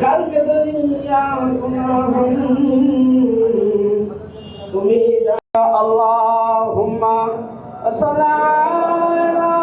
কালকে দুনিয়া তুমি আল্লাহুম্মা সাল্লাল্লাহু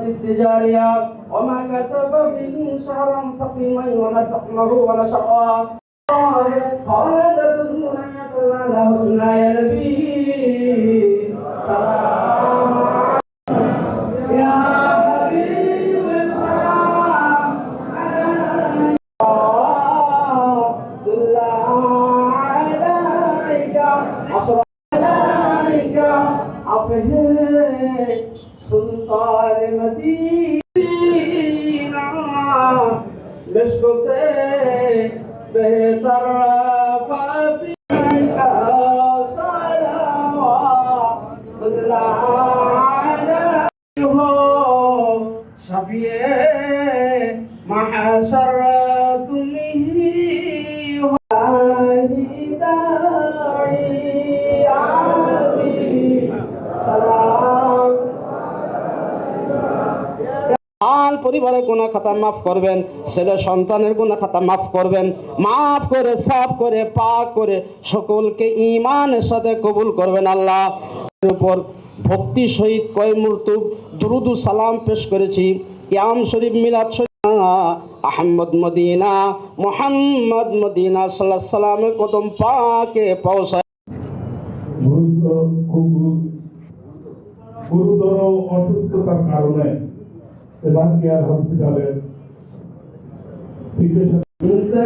التجارية وما كسب به شهرا سقيما ونسقمه ونشقا قال تدعون على حسنا يا نبي سلام يا حبيب السلام عليك عشر عليك عفه سلطان مدینہ مشکو سے بہتر فاسی کا صلوات اللہ علیہ ہو شفیع محشر تمہیں ہو داعی آمین سلام আল পরিবারের গুনাহ খাতা মাফ করবেন, ছেলে সন্তানের গুনাহ খাতা মাফ করবেন, মাফ করে সাফ করে পাক করে সকলকে ঈমানের সাথে কবুল করবেন। আল্লাহ উপর ভক্তি সহিত কয় মুরতুব দুরুদ ও সালাম পেশ করেছি। ইয়াম শরীফ মিলাদ শরীফ আহমদ মদিনা মুহাম্মদ মদিনা সাল্লাল্লাহু আলাইহি সাল্লামের কদম পাকে পৌঁছায়। গুরুতর অসুস্থতার কারণে এবার কেয়ার হসপিটালের চিকিৎসা